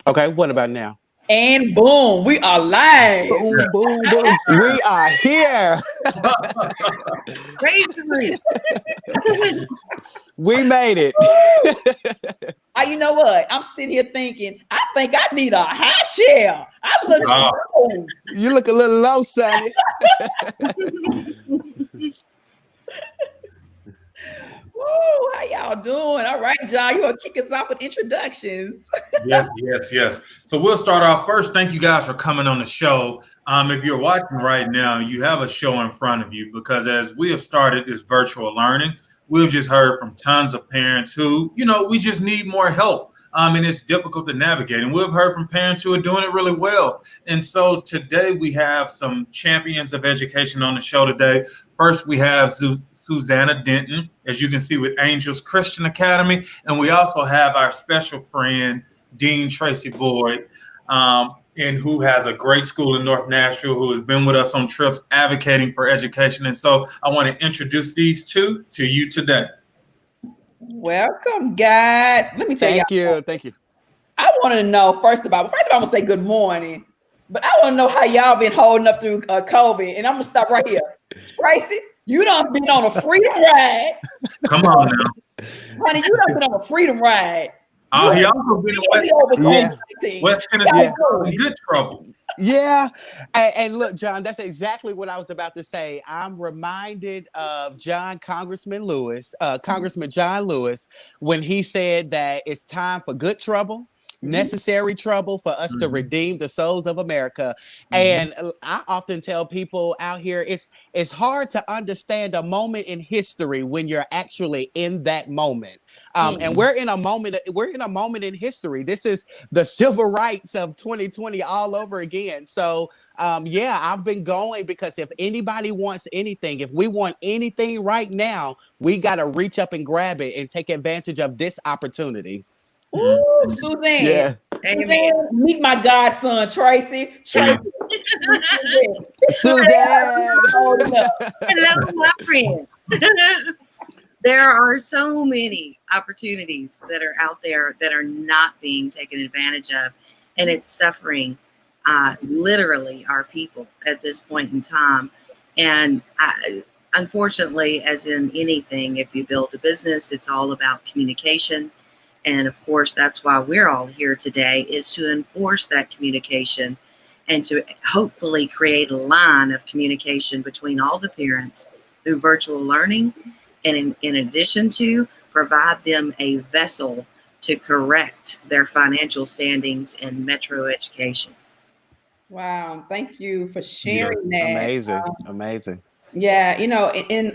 Okay, what about now? And boom, we are live. Boom, boom, boom. We are here. Crazy. We made it. You know what? I'm sitting here thinking, I think I need a high chair. I look low. You look a little low, Sonny. Woo, how y'all doing? All right, John, you want to kick us off with introductions? Yes. So we'll start off first. Thank you guys for coming on the show. If you're watching right now, you have a show in front of you because as we have started this virtual learning, we've just heard from tons of parents who, we just need more help. And it's difficult to navigate. And we've heard from parents who are doing it really well. And so today we have some champions of education on the show today. First, we have Susanna Denton, as you can see, with Angels Christian Academy. And we also have our special friend, Dean Tracy Boyd, and who has a great school in North Nashville, who has been with us on trips advocating for education. And so I want to introduce these two to you today. Welcome, guys. Let me tell you. Thank you. I want to know, first of all, I'm going to say good morning, but I want to know how y'all been holding up through COVID. And I'm going to stop right here. Tracy, you done been on a freedom ride. Come on now. Honey, you done been on a freedom ride. Oh, he also been in West Tennessee in good trouble. Yeah. And look, John, that's exactly what I was about to say. I'm reminded of Congressman John Lewis, when he said that it's time for good trouble, necessary trouble for us to redeem the souls of America. And I often tell people out here, it's hard to understand a moment in history when you're actually in that moment. And we're in a moment in history. This is the civil rights of 2020 all over again. So I've been going because if anybody wants anything, if we want anything right now, we got to reach up and grab it and take advantage of this opportunity. Ooh, Suzanne. Yeah. Suzanne, meet my godson, Tracy. Suzanne. Hello, my friends. There are so many opportunities that are out there that are not being taken advantage of, and it's suffering literally our people at this point in time. And unfortunately, as in anything, if you build a business, it's all about communication. And of course, that's why we're all here today, is to enforce that communication and to hopefully create a line of communication between all the parents through virtual learning. And in addition to provide them a vessel to correct their financial standings in metro education. Wow. Thank you for sharing that. Amazing. Yeah. In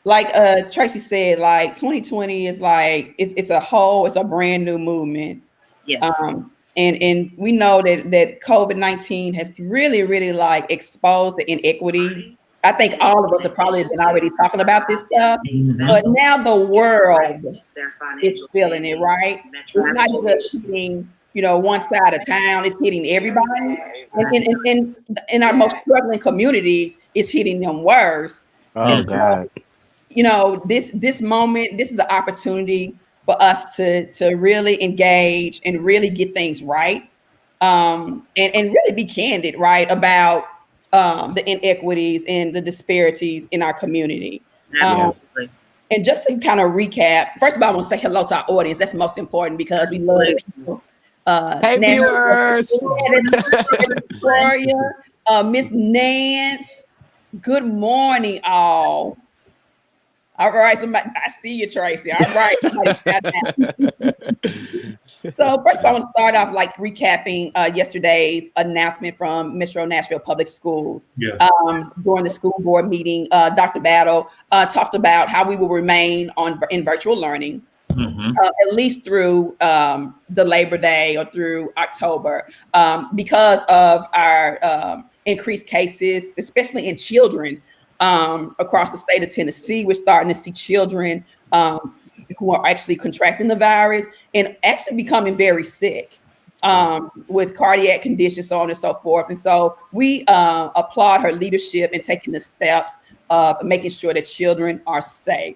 like Tracy said, like 2020 is like it's a brand new movement. Yes. And we know that COVID-19 has really, really like exposed the inequity. I think all of us have probably been already talking about this stuff, but now the world is feeling it, right? It's not just hitting, one side of town, it's hitting everybody. And in our most struggling communities, it's hitting them worse. Oh, God. This moment, this is an opportunity for us to really engage and really get things right, and really be candid, right, about the inequities and the disparities in our community. Absolutely. And just to kind of recap, first of all, I want to say hello to our audience. That's most important because we love people. Hey, viewers. Victoria, Miss Nance. Good morning, all. All right, I see you, Tracy. All right. So first of all, I want to start off like recapping yesterday's announcement from Metro Nashville Public Schools. Yes. During the school board meeting, Dr. Battle talked about how we will remain in virtual learning, at least through the Labor Day or through October, because of our increased cases, especially in children. Across the state of Tennessee, we're starting to see children who are actually contracting the virus and actually becoming very sick with cardiac conditions, so on and so forth. And so we applaud her leadership in taking the steps of making sure that children are safe.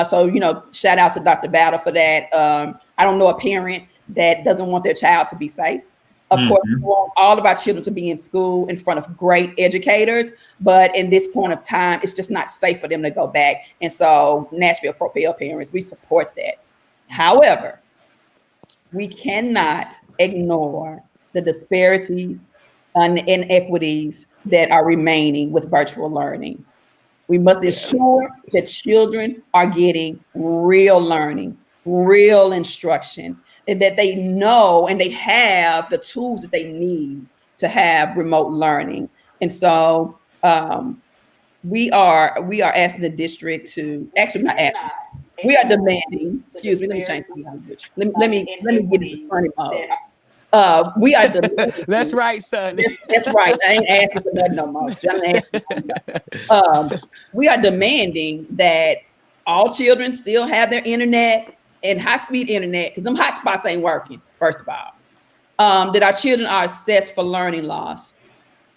So, shout out to Dr. Battle for that. I don't know a parent that doesn't want their child to be safe. Of course, we want all of our children to be in school in front of great educators, but in this point of time, it's just not safe for them to go back. And so Nashville Propel parents, we support that. However, we cannot ignore the disparities and inequities that are remaining with virtual learning. We must ensure that children are getting real learning, real instruction, and that they know and they have the tools that they need to have remote learning. And so we are asking the district to, actually not asking, we are demanding, excuse me, let me change the language. Let me get into funny mode. We are demanding. That's right, son. That's right. I ain't asking for nothing no more. We are demanding that all children still have their internet and high-speed internet, because them hotspots ain't working, first of all. That our children are assessed for learning loss,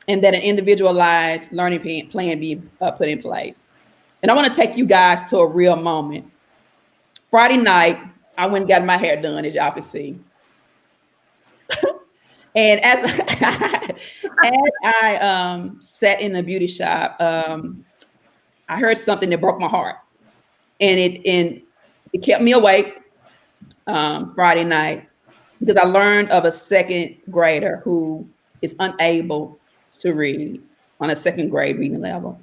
and that an individualized learning plan be put in place. And I want to take you guys to a real moment. Friday night, I went and got my hair done, as y'all can see. And as I sat in the beauty shop, I heard something that broke my heart, and it kept me awake Friday night, because I learned of a second grader who is unable to read on a second grade reading level.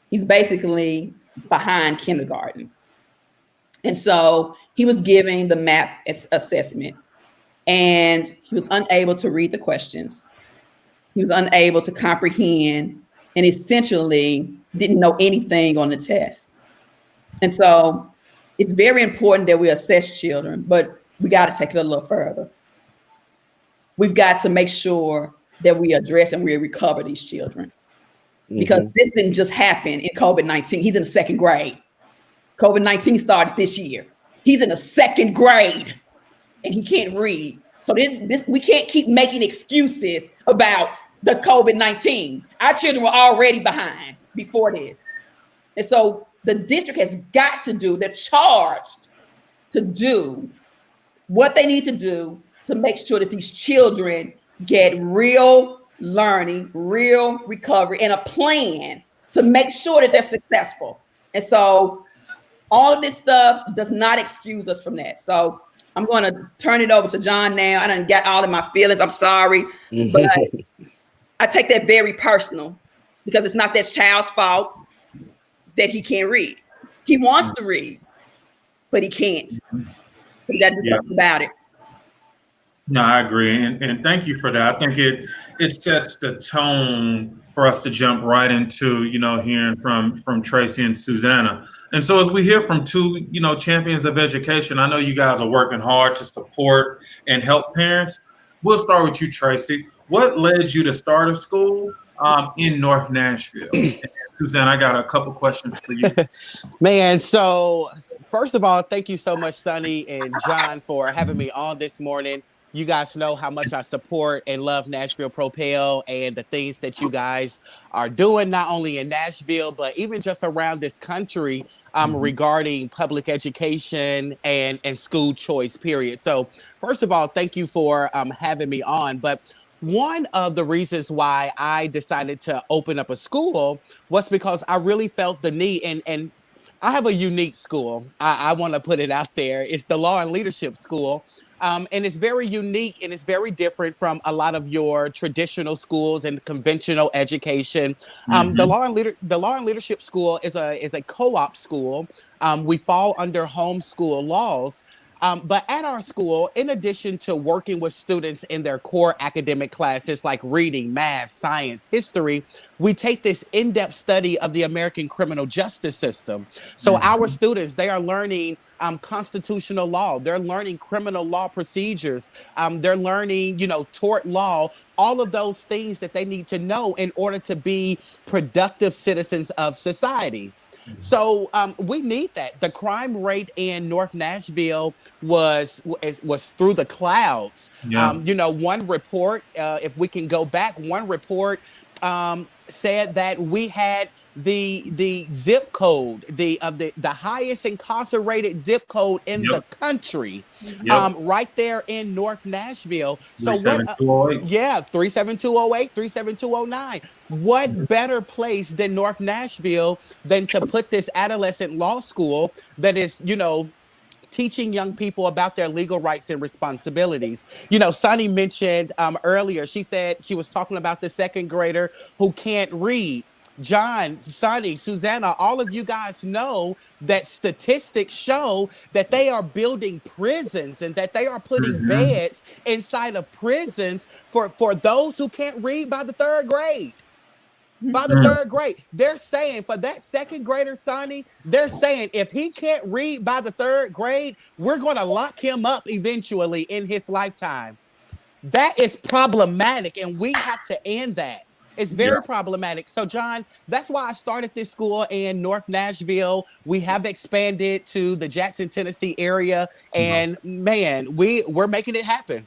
He's basically behind kindergarten. And so he was giving the MAP assessment, and he was unable to read the questions. He was unable to comprehend, and essentially didn't know anything on the test. And so it's very important that we assess children, but we got to take it a little further. We've got to make sure that we address and we recover these children, because this didn't just happen in COVID-19. He's in the second grade. COVID-19 started this year. He's in the second grade and he can't read. So this we can't keep making excuses about the COVID-19. Our children were already behind before this. And so the district has got to do, they're charged to do what they need to do to make sure that these children get real learning, real recovery, and a plan to make sure that they're successful. And so all of this stuff does not excuse us from that. So I'm going to turn it over to John now. I done got all in my feelings. I'm sorry. But I take that very personal, because it's not that child's fault that he can't read. He wants to read, but he can't. He got to do something about it. No, I agree. And thank you for that. I think it sets the tone for us to jump right into, hearing from Tracy and Susanna. And so as we hear from two, champions of education, I know you guys are working hard to support and help parents. We'll start with you, Tracy. What led you to start a school in North Nashville? And Susanna, I got a couple questions for you. Man, so first of all, thank you so much, Sonny and John, for having me on this morning. You guys know how much I support and love Nashville Propel and the things that you guys are doing, not only in Nashville, but even just around this country regarding public education and school choice, period. So first of all, thank you for having me on. But one of the reasons why I decided to open up a school was because I really felt the need, and I have a unique school. I want to put it out there. It's the Law and Leadership School. And it's very unique and it's very different from a lot of your traditional schools and conventional education. The Law and Leadership School is a co-op school. We fall under homeschool laws. But at our school, in addition to working with students in their core academic classes like reading, math, science, history, we take this in-depth study of the American criminal justice system. So our students, they are learning constitutional law. They're learning criminal law procedures. They're learning, tort law, all of those things that they need to know in order to be productive citizens of society. So we need that. The crime rate in North Nashville was through the clouds. Yeah. One report, if we can go back, one report said that we had the zip code, the highest incarcerated zip code in the country, right there in North Nashville. So what? 37208, 37209. What better place than North Nashville than to put this adolescent law school that is, teaching young people about their legal rights and responsibilities. Sonny mentioned earlier, she said she was talking about the second grader who can't read. John, Sonny, Susanna, all of you guys know that statistics show that they are building prisons and that they are putting beds inside of prisons for those who can't read by the third grade. By the third grade, they're saying for that second grader, Sonny, they're saying if he can't read by the third grade, we're going to lock him up eventually in his lifetime. That is problematic, and we have to end that. It's very problematic. So, John, that's why I started this school in North Nashville. We have expanded to the Jackson, Tennessee area, and man, we're making it happen.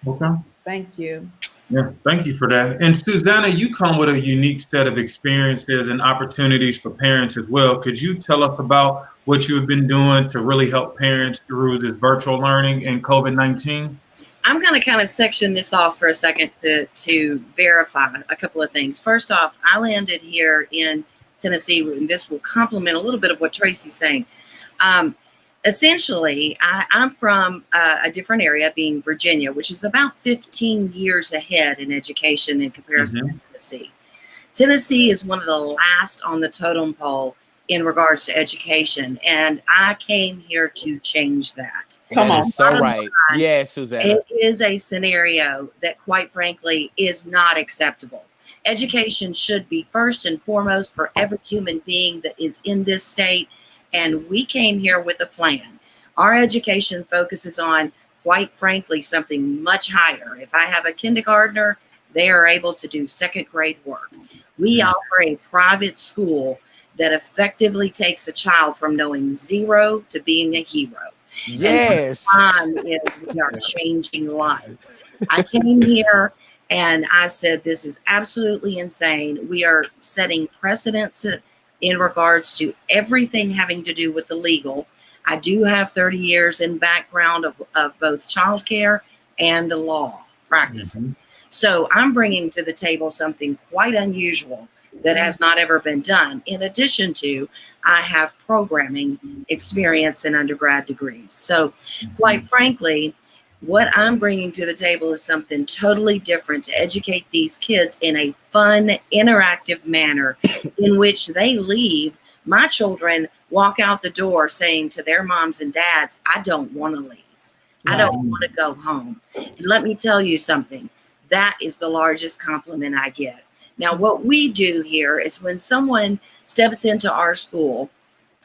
Okay. Thank you. Yeah, thank you for that. And Susanna, you come with a unique set of experiences and opportunities for parents as well. Could you tell us about what you have been doing to really help parents through this virtual learning and COVID-19? I'm going to kind of section this off for a second to verify a couple of things. First off, I landed here in Tennessee, and this will complement a little bit of what Tracy's saying. Essentially, I'm from a different area, being Virginia, which is about 15 years ahead in education in comparison to Tennessee. Tennessee is one of the last on the totem pole in regards to education, and I came here to change that. Come on. So right. Yes, Susanna. It is a scenario that, quite frankly, is not acceptable. Education should be first and foremost for every human being that is in this state. And we came here with a plan. Our education focuses on, quite frankly, something much higher. If I have a kindergartner, they are able to do second grade work. We offer a private school that effectively takes a child from knowing zero to being a hero. Yes. And the fun is we are changing lives. I came here and I said, this is absolutely insane. We are setting precedents in regards to everything having to do with the legal. I do have 30 years in background of both childcare and the law practicing. So I'm bringing to the table something quite unusual that has not ever been done. In addition to, I have programming experience in undergrad degrees. So quite frankly, what I'm bringing to the table is something totally different to educate these kids in a fun, interactive manner in which they leave. My children walk out the door saying to their moms and dads, I don't want to leave. I don't want to go home. And let me tell you something. That is the largest compliment I get. Now, what we do here is when someone steps into our school,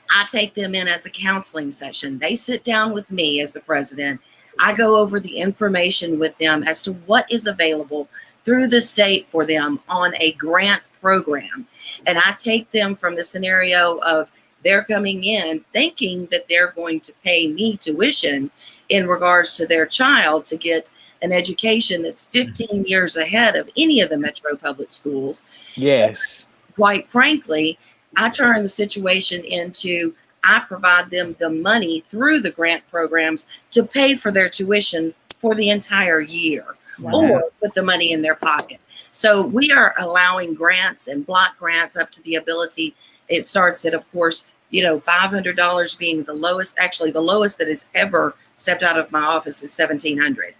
I take them in as a counseling session. They sit down with me as the president. I go over the information with them as to what is available through the state for them on a grant program. And I take them from the scenario of they're coming in thinking that they're going to pay me tuition in regards to their child to get an education that's 15 years ahead of any of the Metro Public Schools. Yes. Quite frankly, I turn the situation into I provide them the money through the grant programs to pay for their tuition for the entire year, or put the money in their pocket. So we are allowing grants and block grants up to the ability. It starts at, of course, $500 being the lowest. Actually, the lowest that has ever stepped out of my office is $1,700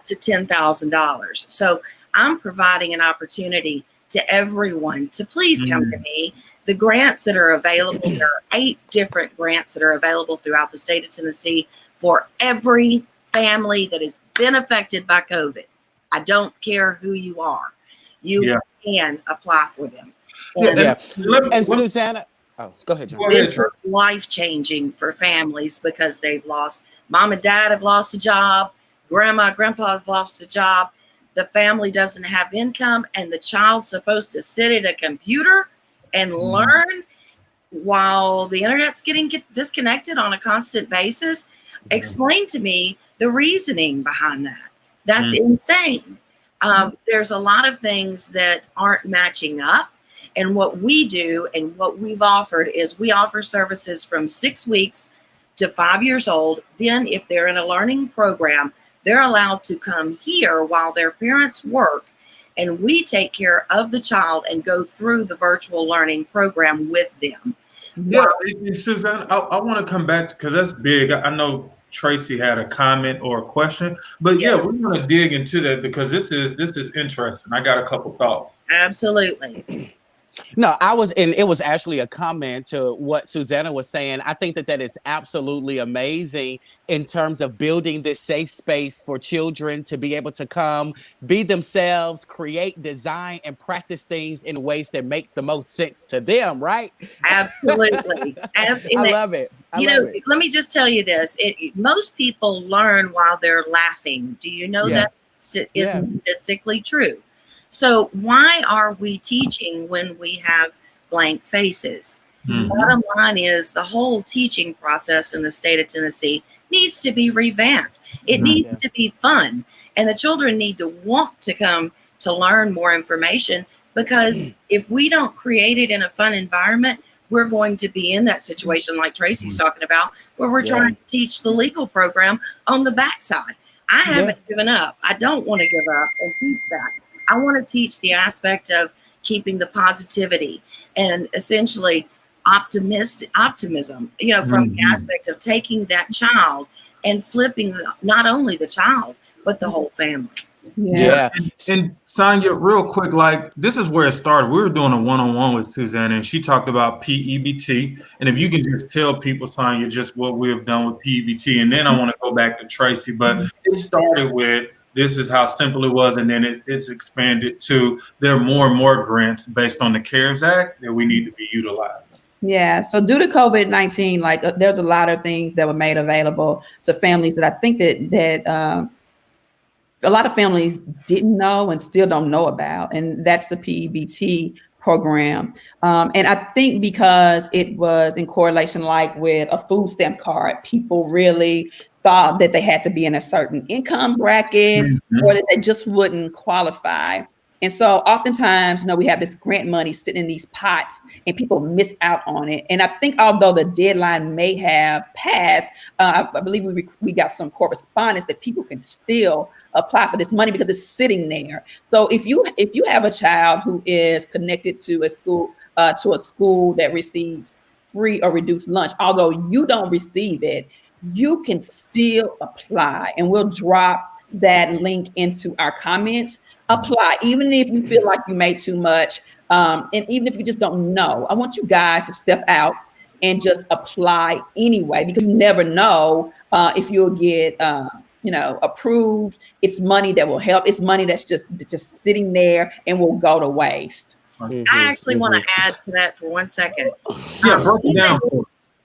to $10,000. So I'm providing an opportunity to everyone to please come to me. The grants that are available, there are 8 different grants that are available throughout the state of Tennessee for every family that has been affected by COVID. I don't care who you are. You can apply for them. And Susanna, go ahead, John. It's life-changing for families because they've lost, mom and dad have lost a job, grandma, grandpa have lost a job. The family doesn't have income, and the child's supposed to sit at a computer and learn while the internet's getting disconnected on a constant basis. Explain to me the reasoning behind that. That's insane. There's a lot of things that aren't matching up. And what we do and what we've offered is we offer services from 6 weeks to 5 years old. Then if they're in a learning program, they're allowed to come here while their parents work, and we take care of the child and go through the virtual learning program with them. Yeah, and Suzanne, I want to come back because that's big. I know Tracy had a comment or a question, but yeah, we want to dig into that because this is interesting. I got a couple thoughts. Absolutely. No, and it was actually a comment to what Susanna was saying. I think that is absolutely amazing in terms of building this safe space for children to be able to come, be themselves, create, design, and practice things in ways that make the most sense to them, right? Absolutely. I love it. Let me just tell you this. Most people learn while they're laughing. Do you know that is statistically true? So why are we teaching when we have blank faces? Mm-hmm. Bottom line is the whole teaching process in the state of Tennessee needs to be revamped. It needs to be fun. And the children need to want to come to learn more information, because if we don't create it in a fun environment, we're going to be in that situation like Tracy's talking about, where we're trying to teach the legal program on the backside. I haven't given up. I don't want to give up and teach that. I want to teach the aspect of keeping the positivity and essentially optimism, from the aspect of taking that child and flipping not only the child, but the whole family. Yeah. And Sonia, real quick, like this is where it started. We were doing a one-on-one with Susanna, and she talked about PEBT. And if you can just tell people, Sonia, just what we have done with PEBT, and then I want to go back to Tracy. But it started with this is how simple it was, and then it's expanded to there are more and more grants based on the CARES Act that we need to be utilizing. Yeah. So due to COVID-19, there's a lot of things that were made available to families that I think that a lot of families didn't know and still don't know about, and that's the PEBT program. And I think because it was in correlation with a food stamp card, people really thought that they had to be in a certain income bracket or that they just wouldn't qualify. And so oftentimes, we have this grant money sitting in these pots and people miss out on it. And I think although the deadline may have passed, I believe we got some correspondence that people can still apply for this money because it's sitting there. So if you have a child who is connected to a school that receives free or reduced lunch, although you don't receive it, you can still apply, and we'll drop that link into our comments. Apply, even if you feel like you made too much, and even if you just don't know. I want you guys to step out and just apply anyway, because you never know if you'll get approved. It's money that will help. It's money that's just sitting there and will go to waste. I actually want to add to that for 1 second. Yeah, break it down.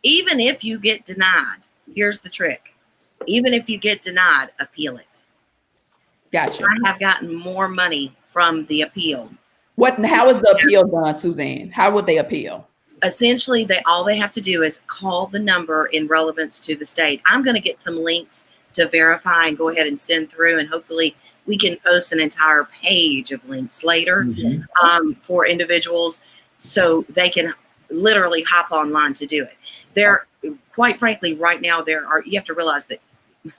Even if you get denied, here's the trick. Even if you get denied, appeal it. Gotcha. I have gotten more money from the appeal. How is the appeal done, Suzanne? How would they appeal? Essentially, all they have to do is call the number in relevance to the state. I'm going to get some links to verify and go ahead and send through, and hopefully we can post an entire page of links later for individuals so they can literally hop online to do it. Quite frankly, right now you have to realize that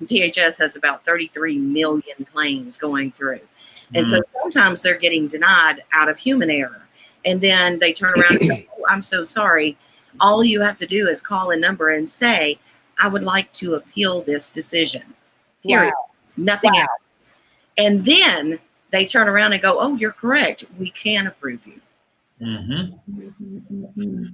DHS has about 33 million claims going through. And so sometimes they're getting denied out of human error. And then they turn around and say, "Oh, I'm so sorry." All you have to do is call a number and say, "I would like to appeal this decision." Period. Wow. Nothing else. And then they turn around and go, "Oh, you're correct. We can approve you."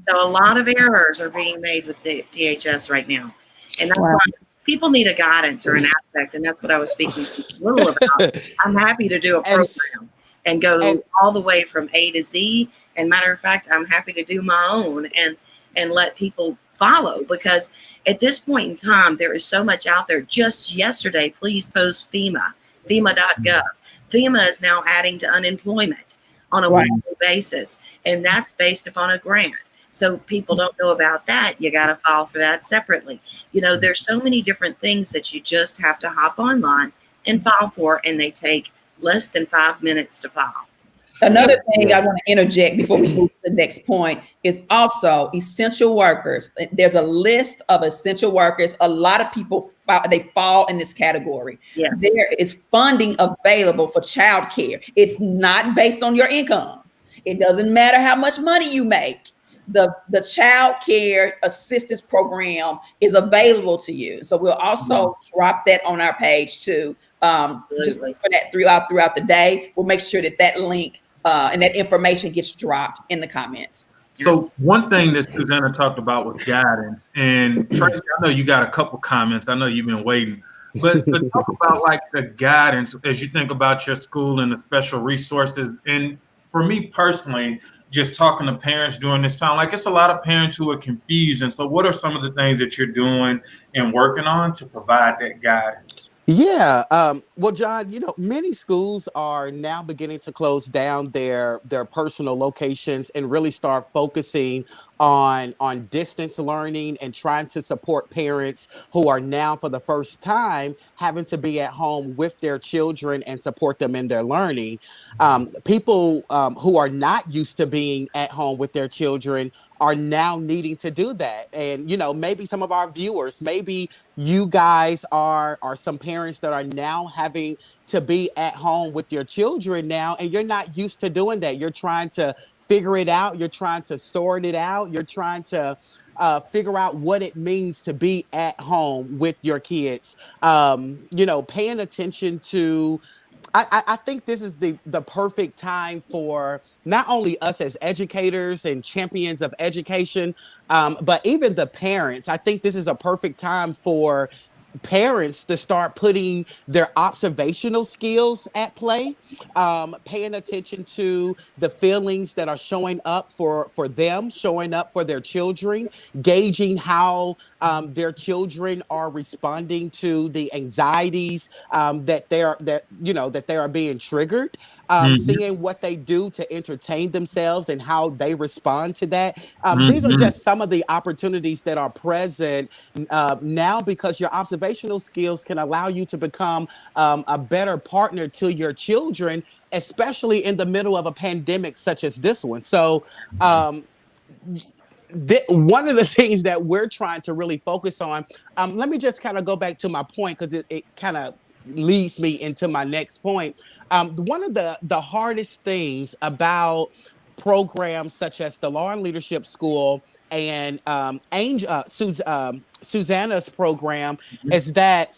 So a lot of errors are being made with the DHS right now. And that's why people need a guidance or an aspect. And that's what I was speaking a little about. I'm happy to do a program and go all the way from A to Z. And matter of fact, I'm happy to do my own and let people follow, because at this point in time, there is so much out there. Just yesterday, please post FEMA.gov. FEMA is now adding to unemployment on a weekly basis, and that's based upon a grant. So people don't know about that. You got to file for that separately. There's so many different things that you just have to hop online and file for, and they take less than 5 minutes to file. Another thing I want to interject before we move to the next point is also essential workers. There's a list of essential workers. A lot of people, they fall in this category. Yes. There is funding available for childcare. It's not based on your income. It doesn't matter how much money you make. The child care assistance program is available to you. So we'll also drop that on our page too. Just for that throughout the day. We'll make sure that link and that information gets dropped in the comments. So one thing that Susanna talked about was guidance. And Tracy, I know you got a couple comments. I know you've been waiting. But talk about like the guidance as you think about your school and the special resources. And for me personally, just talking to parents during this time, like it's a lot of parents who are confused. And so what are some of the things that you're doing and working on to provide that guidance? Yeah. Well, John, many schools are now beginning to close down their personal locations and really start focusing on distance learning and trying to support parents who are now for the first time having to be at home with their children and support them in their learning. People who are not used to being at home with their children are now needing to do that. And, maybe some of our viewers, maybe you guys are some parents that are now having to be at home with your children now, and you're not used to doing that. You're trying to figure it out. You're trying to sort it out. You're trying to figure out what it means to be at home with your kids. Paying attention to, I think this is the perfect time for not only us as educators and champions of education, but even the parents. I think this is a perfect time for parents to start putting their observational skills at play, paying attention to the feelings that are showing up for them, showing up for their children, gauging how their children are responding to the anxieties that they are being triggered. Seeing what they do to entertain themselves and how they respond to that. These are just some of the opportunities that are present now, because your observational skills can allow you to become a better partner to your children, especially in the middle of a pandemic such as this one. So one of the things that we're trying to really focus on, let me just kind of go back to my point, because it kind of leads me into my next point. One of the hardest things about programs such as the Law and Leadership School and Susanna's program is that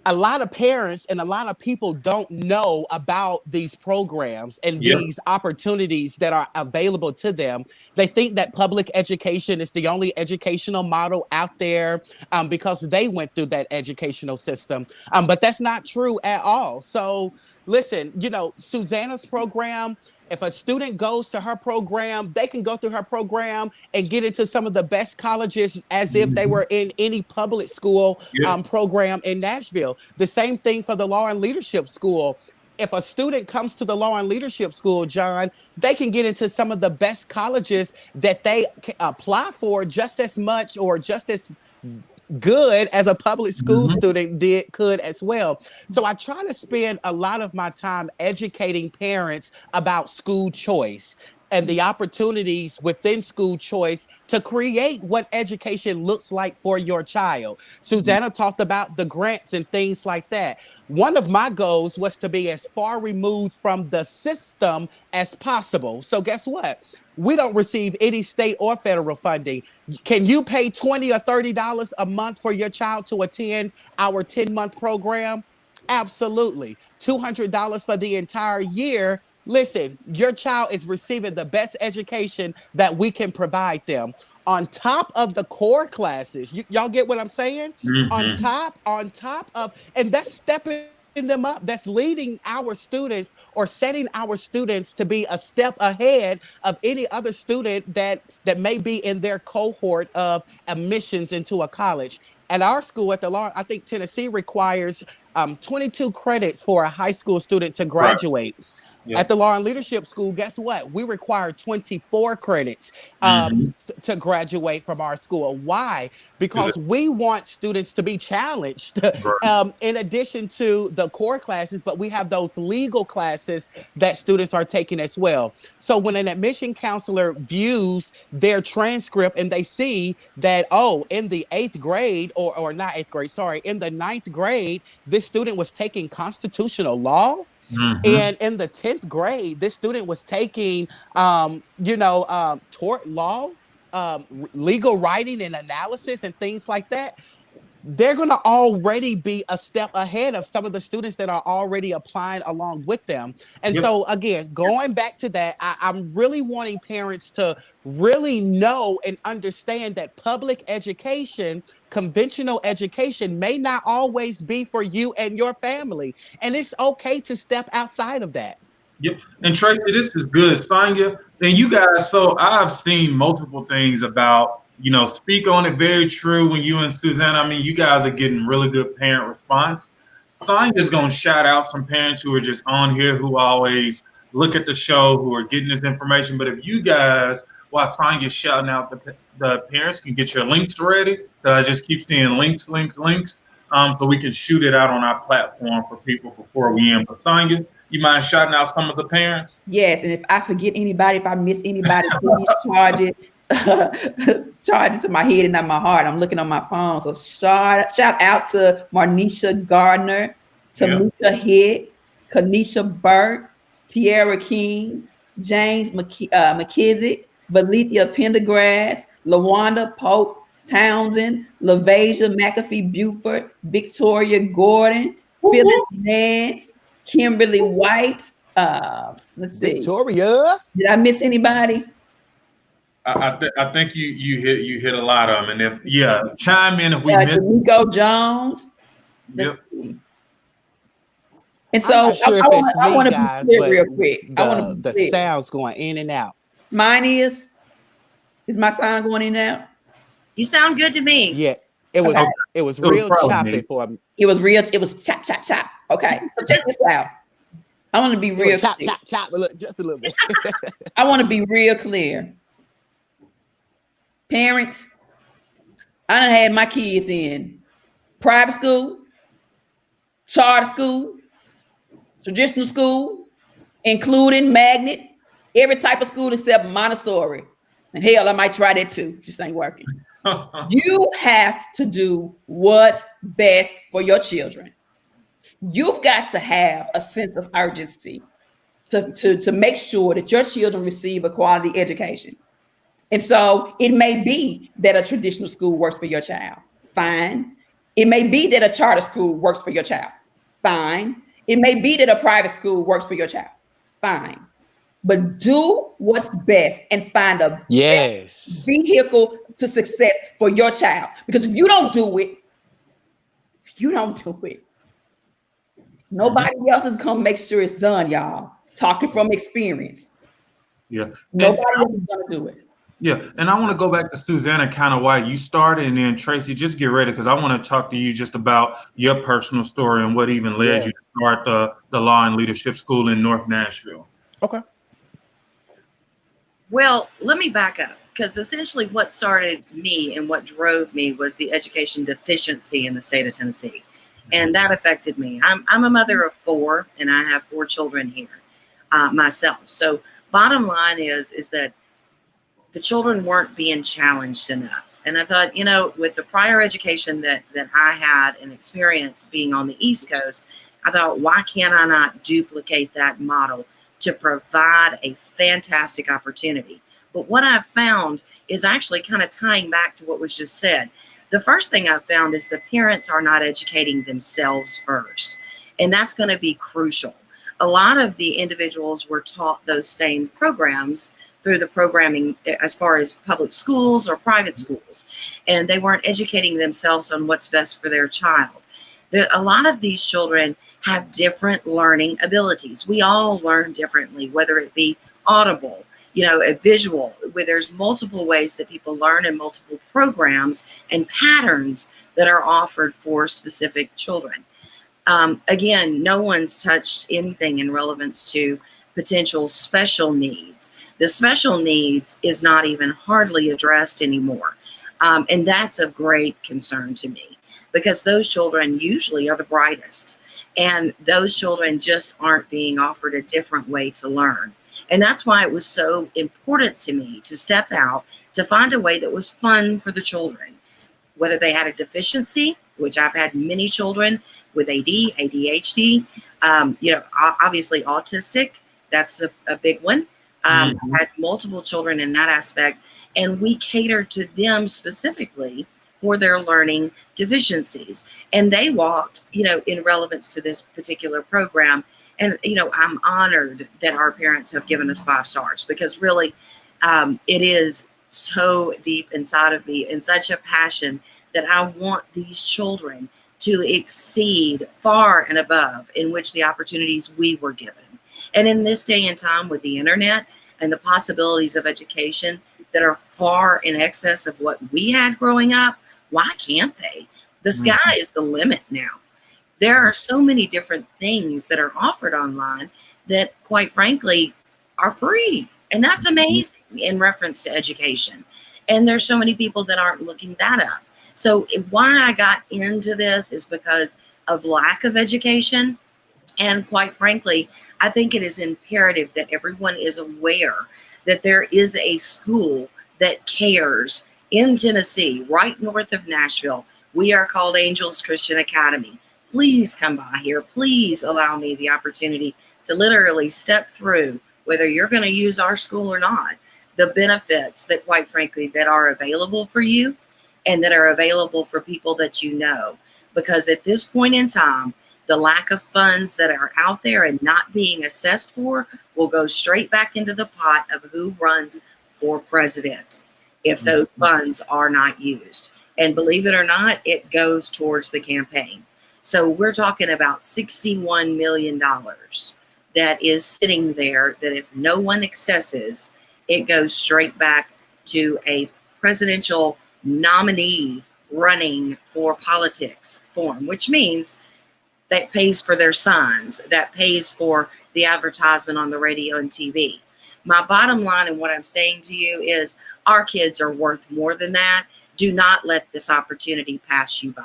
a lot of parents and a lot of people don't know about these programs and these opportunities that are available to them. They think that public education is the only educational model out there because they went through that educational system. But that's not true at all. So listen, Susanna's program, if a student goes to her program, they can go through her program and get into some of the best colleges as if they were in any public school program in Nashville. The same thing for the Law and Leadership School. If a student comes to the Law and Leadership School, John, they can get into some of the best colleges that they apply for just as much or just as good as a public school student could as well. So I try to spend a lot of my time educating parents about school choice and the opportunities within school choice to create what education looks like for your child. Susanna talked about the grants and things like that. One of my goals was to be as far removed from the system as possible. So guess what? We don't receive any state or federal funding. Can you pay $20 or $30 a month for your child to attend our 10-month program? Absolutely. $200 for the entire year. Listen, your child is receiving the best education that we can provide them. On top of the core classes, y'all get what I'm saying? On top of, and that's stepping them up. That's leading our students or setting our students to be a step ahead of any other student that may be in their cohort of admissions into a college. At our school, at the law, I think Tennessee requires 22 credits for a high school student to graduate. Yep. At the Law and Leadership School, guess what? We require 24 credits to graduate from our school. Why? Because we want students to be challenged in addition to the core classes, but we have those legal classes that students are taking as well. So when an admission counselor views their transcript and they see that, oh, in the 8th grade, or not 8th grade, sorry, in the 9th grade, this student was taking constitutional law. And in the 10th grade, this student was taking, tort law, legal writing and analysis and things like that. They're going to already be a step ahead of some of the students that are already applying along with them. And so, again, going back to that, I'm really wanting parents to really know and understand that public education, conventional education, may not always be for you and your family. And it's okay to step outside of that. Yep. And Tracy, this is good. Sonia, and you guys, so I've seen multiple things about, speak on it. Very true. When you and Susanna, I mean, you guys are getting really good parent response. Sonia's going to shout out some parents who are just on here, who always look at the show, who are getting this information. But if you guys, while Sonia's shouting out the parents, can get your links ready, because I just keep seeing links. So we can shoot it out on our platform for people before we end. But Sonia, you mind shouting out some of the parents? Yes, and if I forget anybody, if I miss anybody, please charge it to my head and not my heart. I'm looking on my phone. So shout out to Marnisha Gardner, Tamika Hicks, Kanisha Burke, Tiara King, James McKissick, Valethia Pendergrass, LaWanda Pope Townsend, LaVasia McAfee Buford, Victoria Gordon, Phyllis Nance, Kimberly White. Let's see. Victoria. Did I miss anybody? I think you hit a lot of them, and if chime in if we missed. Nico Jones. Let's see. And so I want to be clear real quick. The sound's going in and out. Mine is my sound going in and out? You sound good to me. Yeah, it was real choppy for me. It was chop, chop, chop. Okay, so check this out. I want to be real chop, just a little bit. I want to be real clear. Parents, I done had my kids in private school, charter school, traditional school, including magnet, every type of school except Montessori. And hell, I might try that too if this ain't working. You have to do what's best for your children. You've got to have a sense of urgency to make sure that your children receive a quality education. And so it may be that a traditional school works for your child. Fine. It may be that a charter school works for your child. Fine. It may be that a private school works for your child. Fine. But do what's best and find a vehicle to success for your child. Because if you don't do it, nobody else is going to make sure it's done, y'all. Talking from experience. Yeah. Nobody else is going to do it. Yeah, and I want to go back to Susanna, kind of why you started, and then Tracy, just get ready, because I want to talk to you just about your personal story and what even led you to start the Law and Leadership School in North Nashville. Okay. Well, let me back up, because essentially what started me and what drove me was the education deficiency in the state of Tennessee, and that affected me. I'm a mother of 4, and I have 4 children here myself. So bottom line is that the children weren't being challenged enough. And I thought, with the prior education that I had and experience being on the East Coast, I thought, why can't I not duplicate that model to provide a fantastic opportunity? But what I've found is actually kind of tying back to what was just said. The first thing I've found is the parents are not educating themselves first. And that's going to be crucial. A lot of the individuals were taught those same programs through the programming as far as public schools or private schools, and they weren't educating themselves on what's best for their child. A lot of these children have different learning abilities. We all learn differently, whether it be audible, a visual, where there's multiple ways that people learn in multiple programs and patterns that are offered for specific children. Again, no one's touched anything in relevance to potential special needs. The special needs is not even hardly addressed anymore. And that's of great concern to me, because those children usually are the brightest. And those children just aren't being offered a different way to learn. And that's why it was so important to me to step out to find a way that was fun for the children, whether they had a deficiency, which I've had many children with AD, ADHD, obviously autistic. That's a big one. I had multiple children in that aspect, and we catered to them specifically for their learning deficiencies. And they walked, in relevance to this particular program. And, I'm honored that our parents have given us 5 stars, because really it is so deep inside of me and such a passion that I want these children to exceed far and above in which the opportunities we were given. And in this day and time with the internet and the possibilities of education that are far in excess of what we had growing up, why can't they? The sky is the limit now. There are so many different things that are offered online that, quite frankly, are free. And that's amazing in reference to education. And there's so many people that aren't looking that up. So why I got into this is because of lack of education. And quite frankly, I think it is imperative that everyone is aware that there is a school that cares in Tennessee, right north of Nashville. We are called Angels Christian Academy. Please come by here. Please allow me the opportunity to literally step through, whether you're going to use our school or not, the benefits that, quite frankly, that are available for you and that are available for people that you know. Because at this point in time, the lack of funds that are out there and not being assessed for will go straight back into the pot of who runs for president if those funds are not used. And believe it or not, it goes towards the campaign. So we're talking about $61 million that is sitting there that if no one accesses, it goes straight back to a presidential nominee running for politics form, which means that pays for their signs, that pays for the advertisement on the radio and TV. My bottom line and what I'm saying to you is our kids are worth more than that. Do not let this opportunity pass you by.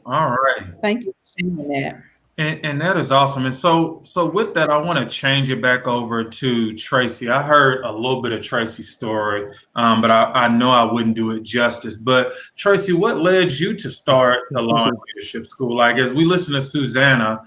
All right. Thank you for sharing that. And that is awesome. And so with that, I want to change it back over to Tracy. I heard a little bit of Tracy's story, but I know I wouldn't do it justice. But Tracy, what led you to start the Law and Leadership School? Like, as we listen to Susanna,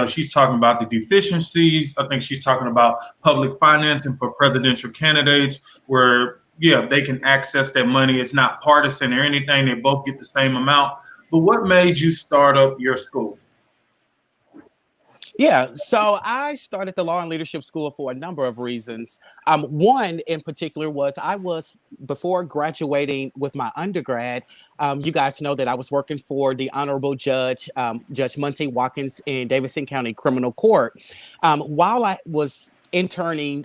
she's talking about the deficiencies. I think she's talking about public financing for presidential candidates where, they can access that money. It's not partisan or anything. They both get the same amount. But what made you start up your school? Yeah, so I started the Law and Leadership School for a number of reasons. One in particular was before graduating with my undergrad, you guys know that I was working for the Honorable Judge Monte Watkins in Davidson County Criminal Court. While I was interning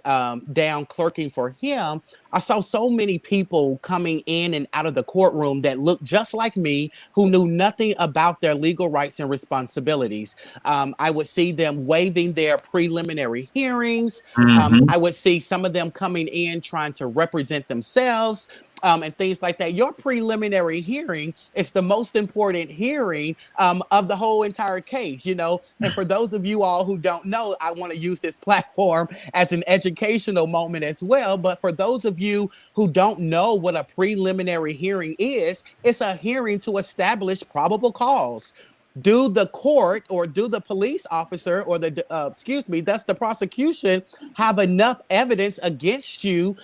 down clerking for him, I saw so many people coming in and out of the courtroom that looked just like me, who knew nothing about their legal rights and responsibilities. I would see them waiving their preliminary hearings. I would see some of them coming in trying to represent themselves. And things like that. Your preliminary hearing is the most important hearing of the whole entire case, And for those of you all who don't know, I want to use this platform as an educational moment as well. But for those of you who don't know what a preliminary hearing is, it's a hearing to establish probable cause. Do the court or do the police officer or that's the prosecution have enough evidence against you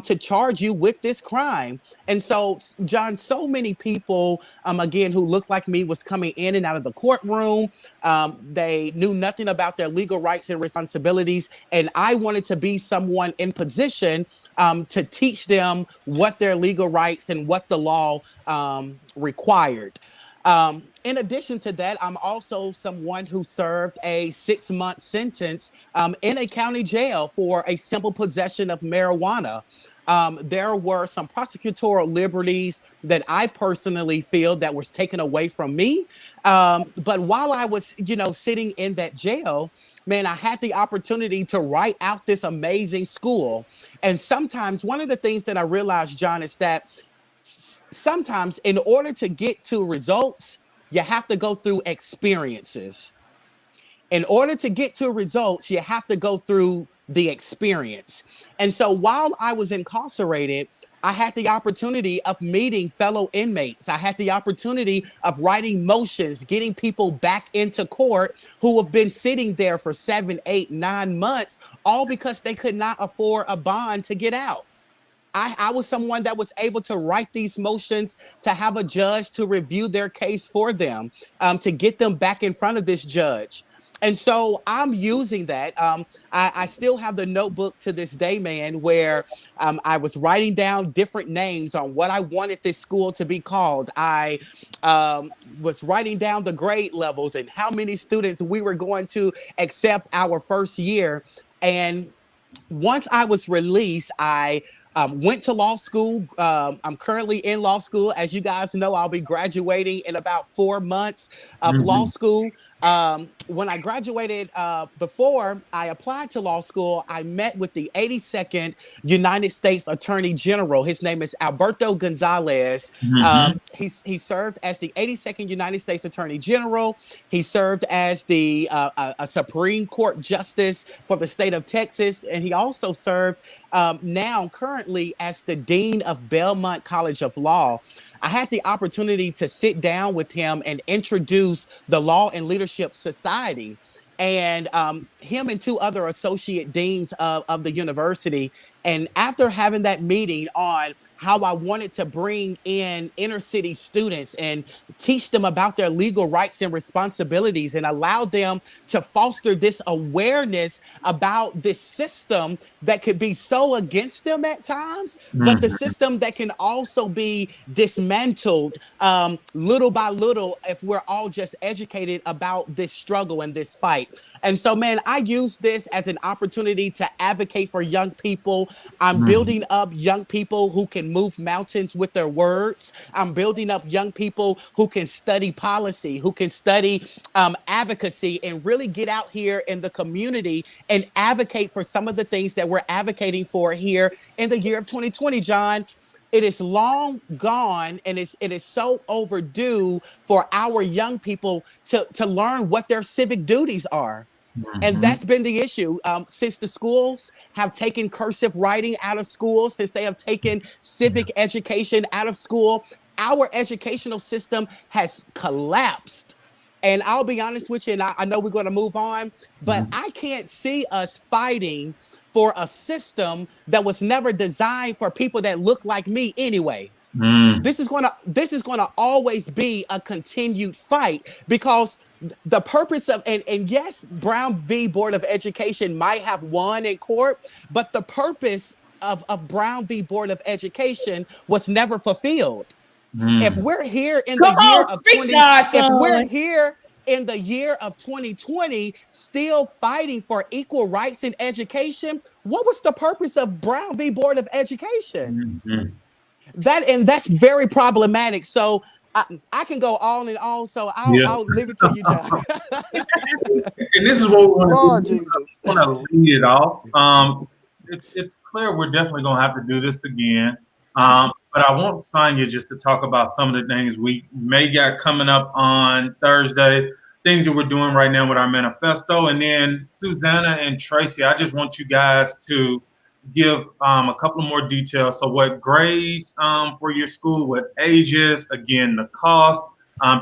to charge you with this crime? And so, John, so many people, again, who looked like me was coming in and out of the courtroom. They knew nothing about their legal rights and responsibilities. And I wanted to be someone in position to teach them what their legal rights and what the law required. In addition to that, I'm also someone who served a 6-month sentence in a county jail for a simple possession of marijuana. there were some prosecutorial liberties that I personally feel that was taken away from me. But while I was, sitting in that jail, man, I had the opportunity to write out this amazing school. And sometimes one of the things that I realized, John, is that sometimes in order to get to results, you have to go through experiences. In order to get to results, you have to go through the experience. And so while I was incarcerated, I had the opportunity of meeting fellow inmates. I had the opportunity of writing motions, getting people back into court who have been sitting there for 7, 8, 9 months, all because they could not afford a bond to get out. I was someone that was able to write these motions, to have a judge to review their case for them, to get them back in front of this judge. And so I'm using that. I still have the notebook to this day, man, where I was writing down different names on what I wanted this school to be called. I was writing down the grade levels and how many students we were going to accept our first year. And once I was released, I went to law school. I'm currently in law school. As you guys know, I'll be graduating in about 4 months of law school. When I graduated, before I applied to law school, I met with the 82nd United States Attorney General. His name is Alberto Gonzalez. He served as the 82nd United States Attorney General. He served as the a Supreme Court Justice for the state of Texas, and he also served now currently as the Dean of Belmont College of Law. I had the opportunity to sit down with him and introduce the Law and Leadership Society. And him and 2 other associate deans of the university. And after having that meeting on how I wanted to bring in inner city students and teach them about their legal rights and responsibilities and allow them to foster this awareness about this system that could be so against them at times, but the system that can also be dismantled little by little if we're all just educated about this struggle and this fight. And so, man, I use this as an opportunity to advocate for young people. I'm building up young people who can move mountains with their words. I'm building up young people who can study policy, who can study advocacy, and really get out here in the community and advocate for some of the things that we're advocating for here in the year of 2020, John. It is long gone, and it is so overdue for our young people to learn what their civic duties are. And that's been the issue since the schools have taken cursive writing out of school, since they have taken civic education out of school. Our educational system has collapsed. And I'll be honest with you, and I know we're going to move on, but I can't see us fighting for a system that was never designed for people that look like me anyway. This is going to always be a continued fight, because the purpose of, and yes, Brown v. Board of Education might have won in court, but the purpose of Brown v. Board of Education was never fulfilled. If we're here in the year of 20, if we're here in the year of 2020, still fighting for equal rights in education, what was the purpose of Brown v. Board of Education? That's very problematic. So I can go on and on. So I'll leave it to you, John. And this is what we want to do. I want to lead it off. It's clear we're definitely going to have to do this again. But I want Sonia just to talk about some of the things we may got coming up on Thursday, things that we're doing right now with our manifesto. And then Susanna and Tracy, I just want you guys to give a couple of more details. So what grades for your school, what ages, again, the cost,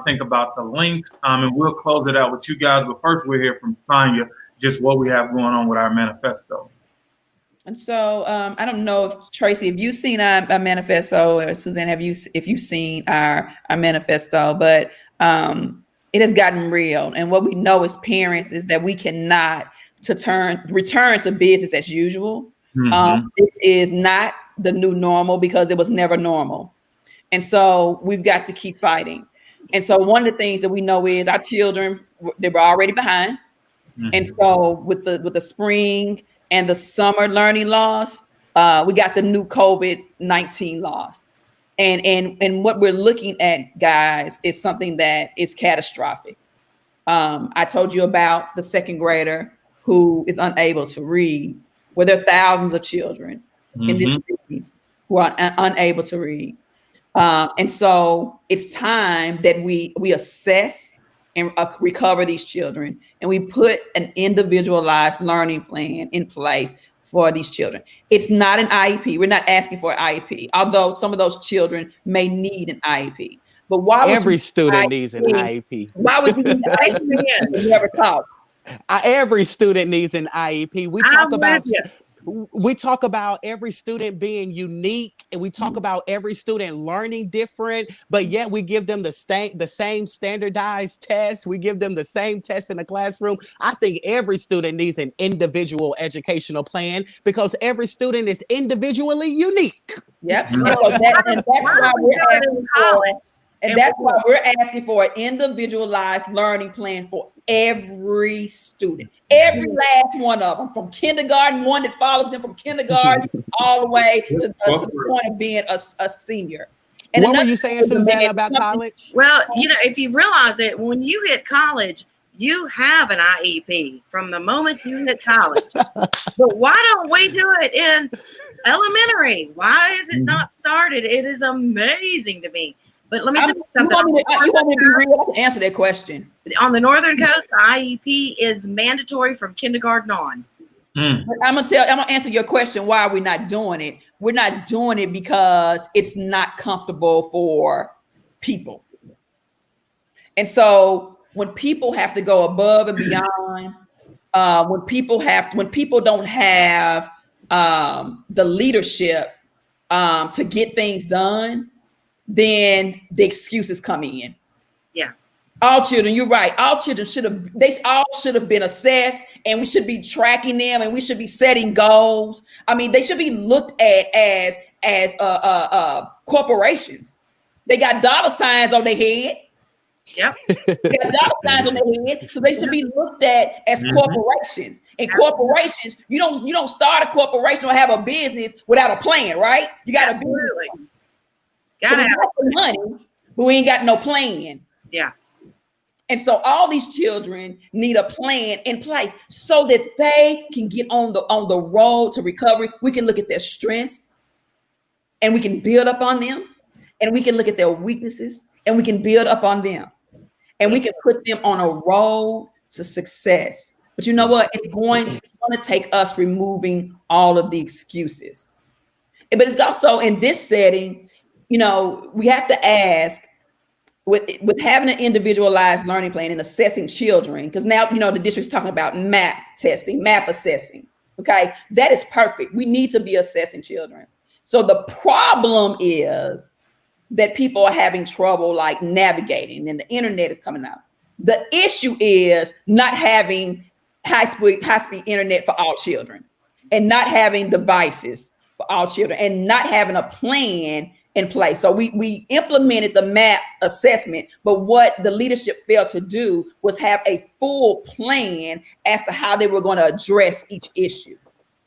think about the links, and we'll close it out with you guys. But first we'll hear from Sonia, just what we have going on with our manifesto. And so I don't know if Tracy, have you seen our manifesto, or Suzanne, if you've seen our manifesto, but it has gotten real. And what we know as parents is that we cannot return to business as usual. It is not the new normal, because it was never normal. And so we've got to keep fighting. And so one of the things that we know is our children, they were already behind. And so with the spring and the summer learning loss, We got the new COVID-19 laws. And what we're looking at, guys, is something that is catastrophic. I told you about the second grader who is unable to read, where there are thousands of children in this city who are unable to read. And so it's time that we assess and recover these children, and we put an individualized learning plan in place for these children. It's not an IEP. We're not asking for an IEP, although some of those children may need an IEP. But why every student needs an IEP? Why would you need an IEP? You never talk. Every student needs an IEP. We talk about every student being unique, and we talk about every student learning different, but yet we give them the same standardized tests. We give them the same tests in the classroom. I think every student needs an individual educational plan because every student is individually unique. Yep. That's why we're asking for an individualized learning plan for every student, every last one of them, from kindergarten, one that follows them from kindergarten all the way to the point of being a senior. And what were you saying, Susanna, about college? Well, if you realize it, when you hit college, you have an IEP from the moment you hit college. But why don't we do it in elementary? Why is it not started? It is amazing to me. But let me tell you something. You want me to be real? I can answer that question. On the Northern Coast, the IEP is mandatory from kindergarten on. I'm gonna answer your question. Why are we not doing it? We're not doing it because it's not comfortable for people. And so when people have to go above and beyond, when people don't have the leadership to get things done, then the excuses come in. Yeah. All children, you're right. All children should have been assessed, and we should be tracking them, and we should be setting goals. I mean, they should be looked at as corporations. They got dollar signs on their head. Yep. They got dollar signs on their head, so they should be looked at as corporations. And corporations, you don't start a corporation or have a business without a plan, right? You got to Absolutely. Gotta have the money, but we ain't got no plan. Yeah. And so all these children need a plan in place so that they can get on the road to recovery. We can look at their strengths and we can build up on them, and we can look at their weaknesses and we can build up on them, and we can put them on a road to success. But you know what? It's going to take us removing all of the excuses. But it's also in this setting, we have to ask, with having an individualized learning plan and assessing children, because now, the district's talking about MAP testing, MAP assessing. Okay, that is perfect. We need to be assessing children. So the problem is that people are having trouble like navigating, and the internet is coming out. The issue is not having high-speed internet for all children, and not having devices for all children, and not having a plan in place. So we implemented the MAP assessment, but what the leadership failed to do was have a full plan as to how they were going to address each issue,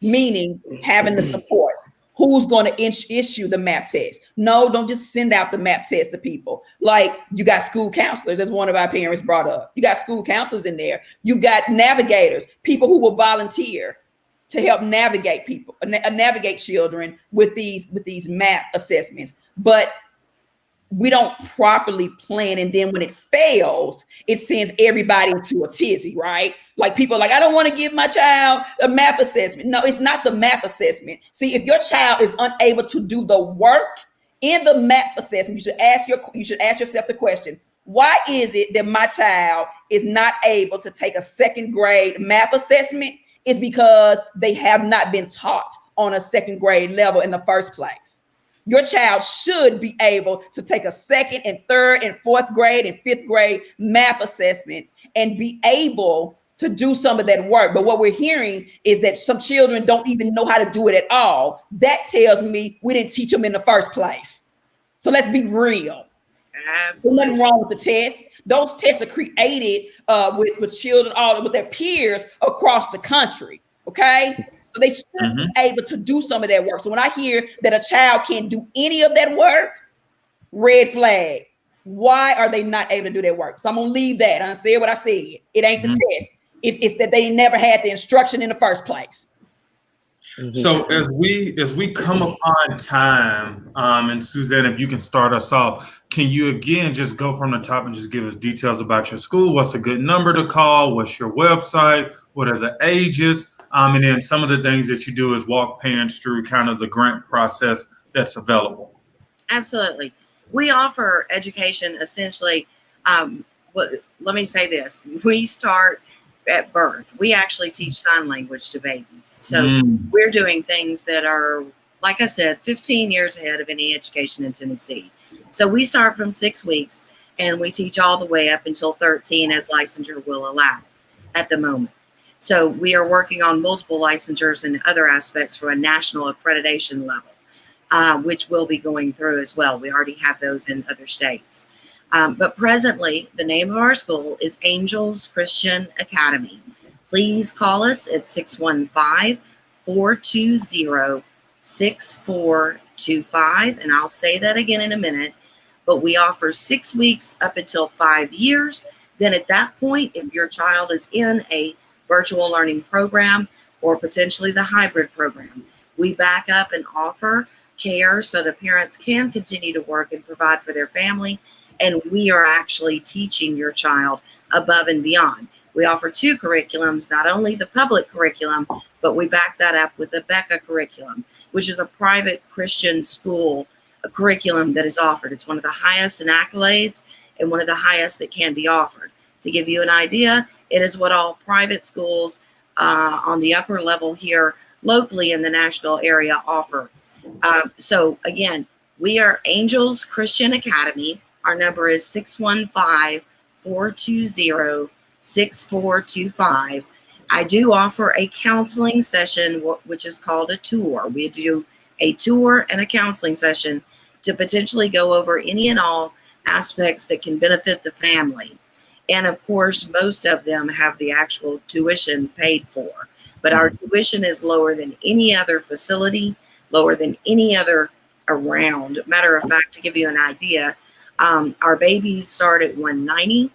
meaning having the support. Who's going to issue the MAP test? No, don't just send out the MAP test to people. Like, you got school counselors, as one of our parents brought up. You got school counselors in there. You've got navigators, people who will volunteer to help navigate people, navigate children with these MAP assessments. But we don't properly plan, and then when it fails, it sends everybody into a tizzy, right? Like, people are like, I don't want to give my child a MAP assessment. No, it's not the MAP assessment. See, if your child is unable to do the work in the MAP assessment, you should ask yourself the question: why is it that my child is not able to take a second grade MAP assessment? It's because they have not been taught on a second grade level in the first place. Your child should be able to take a second and third and fourth grade and fifth grade MAP assessment and be able to do some of that work. But what we're hearing is that some children don't even know how to do it at all. That tells me we didn't teach them in the first place. So let's be real. There's nothing wrong with the test. Those tests are created with children, all with their peers across the country. Okay. So they should be able to do some of that work. So when I hear that a child can't do any of that work, red flag. Why are they not able to do their work? So I'm gonna leave that. I said what I said. It ain't the test. It's that they never had the instruction in the first place. So as we come upon time, and Suzanne, if you can start us off, can you again just go from the top and just give us details about your school? What's a good number to call? What's your website? What are the ages? And then some of the things that you do is walk parents through kind of the grant process that's available. Absolutely. We offer education essentially. Let me say this. We start at birth. We actually teach sign language to babies. So we're doing things that are, like I said, 15 years ahead of any education in Tennessee. So we start from 6 weeks and we teach all the way up until 13 as licensure will allow at the moment. So we are working on multiple licensures and other aspects for a national accreditation level, which we'll be going through as well. We already have those in other states. But presently, the name of our school is Angels Christian Academy. Please call us at 615-420-6425. And I'll say that again in a minute. But we offer 6 weeks up until 5 years. Then at that point, if your child is in a virtual learning program or potentially the hybrid program, we back up and offer care so the parents can continue to work and provide for their family. And we are actually teaching your child above and beyond. We offer 2 curriculums, not only the public curriculum, but we back that up with a Becca curriculum, which is a private Christian school curriculum that is offered. It's one of the highest in accolades and one of the highest that can be offered. To give you an idea, it is what all private schools on the upper level here locally in the Nashville area offer. So again, we are Angels Christian Academy. Our number is 615-420-6425. I do offer a counseling session, which is called a tour. We do a tour and a counseling session to potentially go over any and all aspects that can benefit the family. And of course, most of them have the actual tuition paid for. But our tuition is lower than any other facility, lower than any other around. Matter of fact, to give you an idea, our babies start at $190.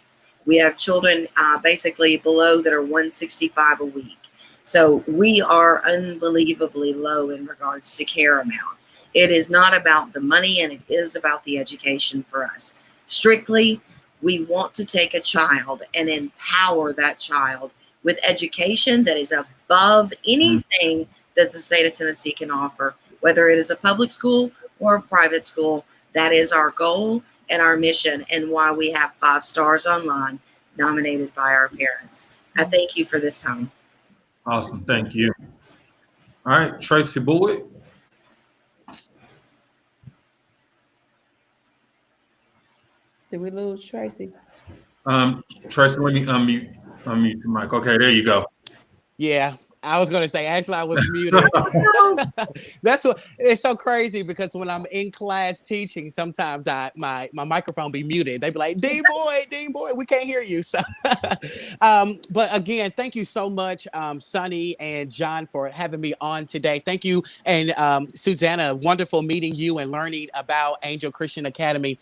We have children basically below that are $165 a week. So we are unbelievably low in regards to care amount. It is not about the money, and it is about the education for us. Strictly, we want to take a child and empower that child with education that is above anything that the state of Tennessee can offer, whether it is a public school or a private school. That is our goal and our mission, and why we have 5 stars online nominated by our parents. I thank you for this time. Awesome. Thank you. All right, Tracy Boyd. Did we lose Tracy? Tracy, let me unmute your mic. Okay, there you go. Yeah, I was gonna say, actually, I was muted. That's what it's so crazy, because when I'm in class teaching, sometimes my microphone be muted. They be like, Dean Boyd, we can't hear you. So, but again, thank you so much, Sonny and John, for having me on today. Thank you, and Susanna, wonderful meeting you and learning about Angel Christian Academy.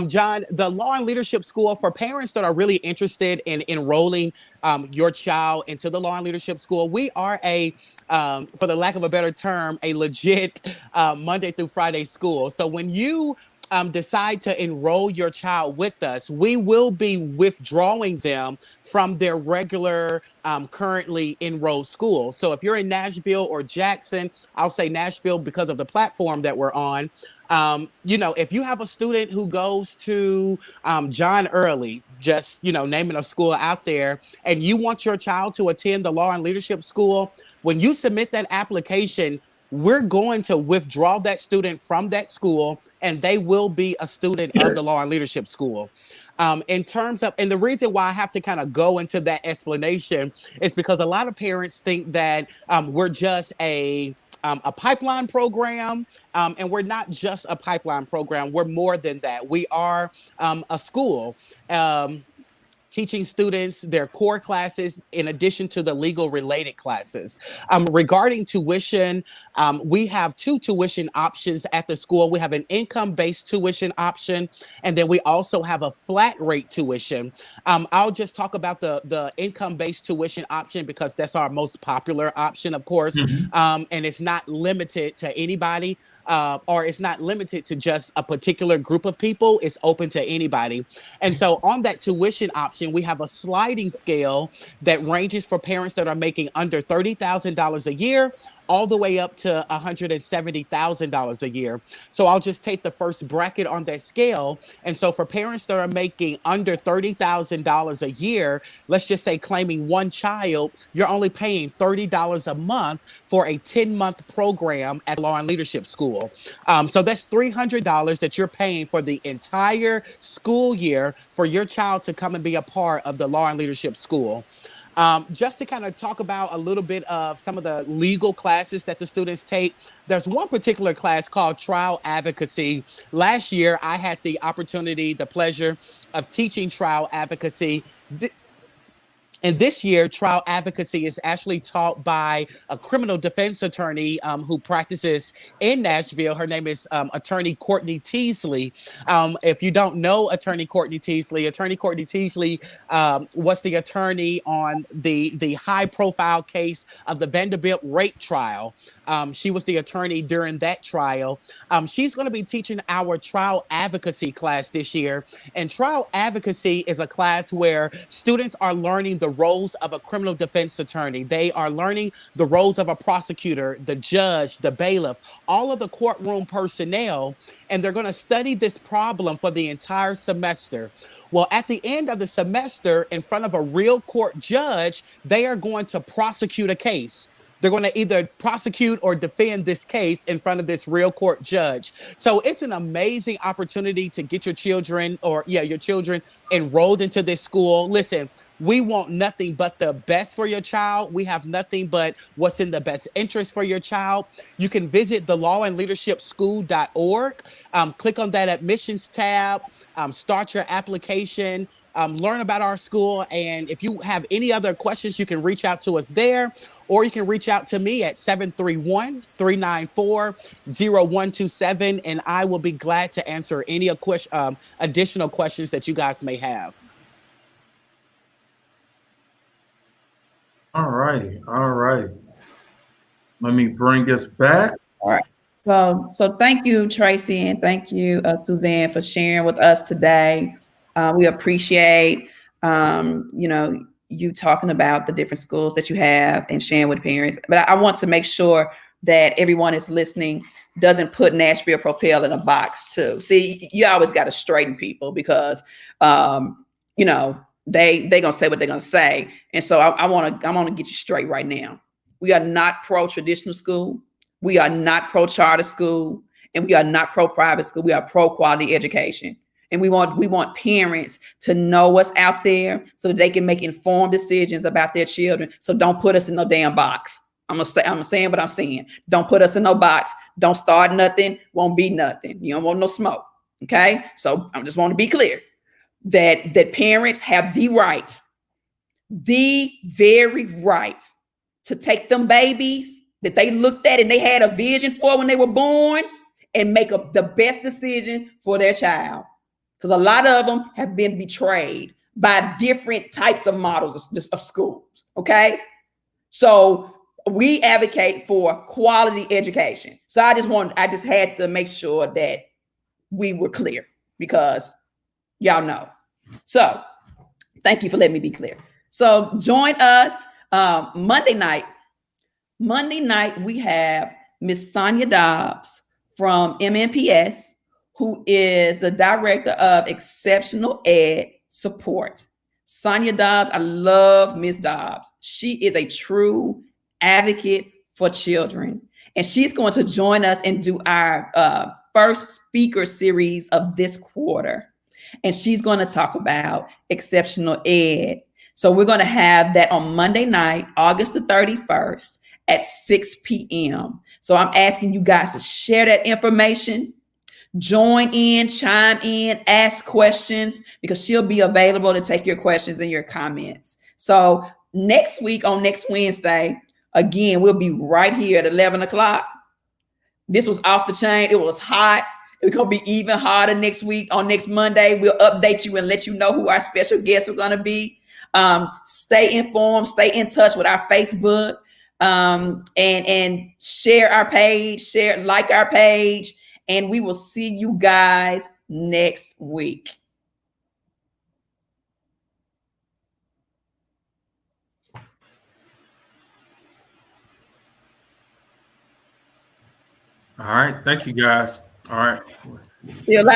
John, the Law and Leadership School, for parents that are really interested in enrolling your child into the Law and Leadership School, we are for the lack of a better term, a legit Monday through Friday school. So when you decide to enroll your child with us, we will be withdrawing them from their regular currently enrolled school. So if you're in Nashville or Jackson, I'll say Nashville because of the platform that we're on. If you have a student who goes to John Early, just, naming a school out there, and you want your child to attend the Law and Leadership School, when you submit that application, we're going to withdraw that student from that school, and they will be a student of the Law and Leadership School. In terms of, and the reason why I have to kind of go into that explanation is because a lot of parents think that we're just a pipeline program, and we're not just a pipeline program. We're more than that. We are a school. teaching students their core classes in addition to the legal related classes. Regarding tuition, we have 2 tuition options at the school. We have an income-based tuition option, and then we also have a flat rate tuition. I'll just talk about the income-based tuition option because that's our most popular option, of course, and it's not limited to anybody, or it's not limited to just a particular group of people. It's open to anybody. And so on that tuition option, we have a sliding scale that ranges for parents that are making under $30,000 a year all the way up to $170,000 a year. So I'll just take the first bracket on that scale. And so for parents that are making under $30,000 a year, let's just say claiming 1 child, you're only paying $30 a month for a 10-month program at Law and Leadership School. So that's $300 that you're paying for the entire school year for your child to come and be a part of the Law and Leadership School. Just to kind of talk about a little bit of some of the legal classes that the students take. There's one particular class called Trial Advocacy. Last year, I had the opportunity, the pleasure of teaching trial advocacy. And this year, trial advocacy is actually taught by a criminal defense attorney who practices in Nashville. Her name is Attorney Courtney Teasley. If you don't know Attorney Courtney Teasley was the attorney on the high-profile case of the Vanderbilt rape trial. She was the attorney during that trial. She's going to be teaching our trial advocacy class this year. And trial advocacy is a class where students are learning the roles of a criminal defense attorney. They are learning the roles of a prosecutor, the judge, the bailiff, all of the courtroom personnel, and they're going to study this problem for the entire semester. Well, at the end of the semester, in front of a real court judge, they are going to prosecute a case. They're going to either prosecute or defend this case in front of this real court judge. So it's an amazing opportunity to get your children enrolled into this school. Listen, we want nothing but the best for your child. We have nothing but what's in the best interest for your child. You can visit the lawandleadershipschool.org. Click on that admissions tab, start your application. Learn about our school. And if you have any other questions, you can reach out to us there, or you can reach out to me at 731-394-0127. And I will be glad to answer any additional questions that you guys may have. All righty. Let me bring us back. All right. So thank you, Tracy, and thank you, Suzanne, for sharing with us today. We appreciate, you talking about the different schools that you have and sharing with parents. But I want to make sure that everyone is listening doesn't put Nashville Propel in a box too. See, you always got to straighten people because, they gonna say what they're gonna say. And so I want to get you straight right now. We are not pro-traditional school. We are not pro-charter school, and we are not pro-private school. We are pro-quality education. And we want parents to know what's out there so that they can make informed decisions about their children. So don't put us in no damn box. I'm saying what I'm saying. Don't put us in no box. Don't start nothing. Won't be nothing. You don't want no smoke. Okay. So I just want to be clear that parents have the very right to take them babies that they looked at and they had a vision for when they were born and make the best decision for their child. Because a lot of them have been betrayed by different types of models of schools, okay? So we advocate for quality education. So I just had to make sure that we were clear because y'all know. So thank you for letting me be clear. So join us Monday night. Monday night, we have Miss Sonia Dobbs from MNPS, who is the Director of Exceptional Ed Support. Sonia Dobbs, I love Miss Dobbs. She is a true advocate for children. And she's going to join us and do our first speaker series of this quarter. And she's going to talk about exceptional ed. So we're going to have that on Monday night, August the 31st at 6 p.m. So I'm asking you guys to share that information. join in, chime in, ask questions, because she'll be available to take your questions and your comments. So next week, on next Wednesday, again, we'll be right here at 11 o'clock. This was off the chain. It was hot. It's going to be even hotter next week. On next Monday, we'll update you and let you know who our special guests are going to be. Stay informed, stay in touch with our Facebook, and share our page, like our page, and we will see you guys next week. All right. Thank you, guys. All right. See you later.